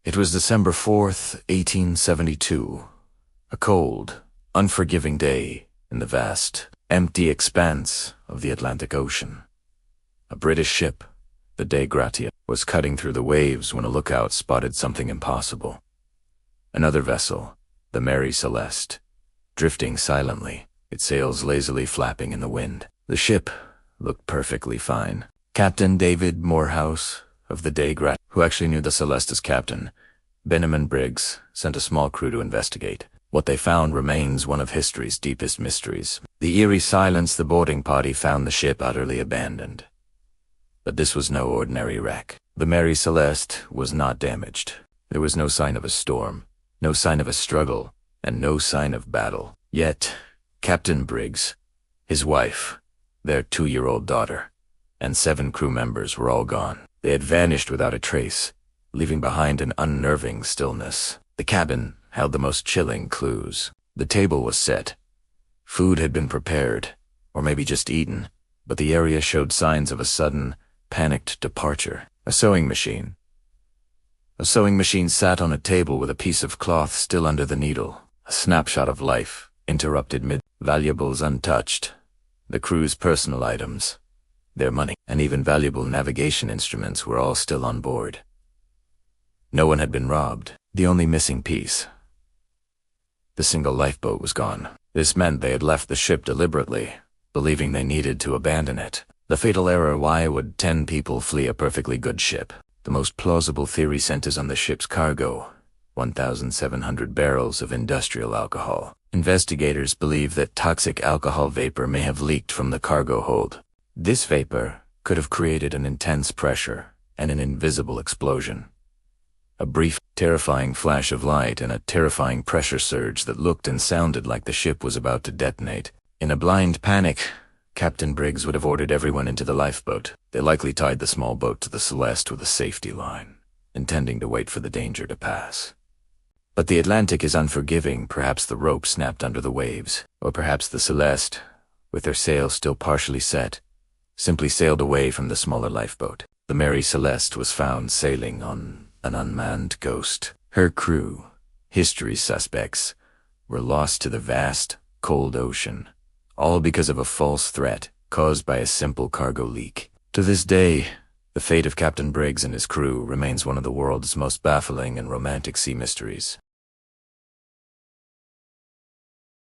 It was December 4th, 1872. A cold, unforgiving day in the vast, empty expanse of the Atlantic Ocean. A British ship, the Dei Gratia, was cutting through the waves when a lookout spotted something impossible. Another vessel, the Mary Celeste, drifting silently, its sails lazily flapping in the wind. The ship looked perfectly fine. Captain David Morehouse of the Dei Gratia, who actually knew the Celeste as captain, Benjamin Briggs, sent a small crew to investigate. What they found remains one of history's deepest mysteries. The eerie silence the boarding party found the ship utterly abandoned. But this was no ordinary wreck. The Mary Celeste was not damaged. There was no sign of a storm, no sign of a struggle, and no sign of battle. Yet, Captain Briggs, his wife, their 2-year-old daughter, and 7 crew members were all gone. They had vanished without a trace, leaving behind an unnerving stillness. The cabin held the most chilling clues. The table was set. Food had been prepared, or maybe just eaten, but the area showed signs of a sudden, panicked departure. A sewing machine. A sewing machine sat on a table with a piece of cloth still under the needle. A snapshot of life, interrupted mid. Valuables untouched. The crew's personal items, their money, and even valuable navigation instruments were all still on board. No one had been robbed. The only missing piece, the single lifeboat, was gone. This meant they had left the ship deliberately, believing they needed to abandon it. The fatal error: why would 10 people flee a perfectly good ship? The most plausible theory centers on the ship's cargo, 1,700 barrels of industrial alcohol. Investigators believe that toxic alcohol vapor may have leaked from the cargo hold. This vapor could have created an intense pressure and an invisible explosion. A brief, terrifying flash of light and a terrifying pressure surge that looked and sounded like the ship was about to detonate. In a blind panic, Captain Briggs would have ordered everyone into the lifeboat. They likely tied the small boat to the Celeste with a safety line, intending to wait for the danger to pass. But the Atlantic is unforgiving. Perhaps the rope snapped under the waves, or perhaps the Celeste, with her sails still partially set, simply sailed away from the smaller lifeboat. The Mary Celeste was found sailing on an unmanned ghost. Her crew, history's suspects, were lost to the vast, cold ocean, all because of a false threat caused by a simple cargo leak. To this day, the fate of Captain Briggs and his crew remains one of the world's most baffling and romantic sea mysteries.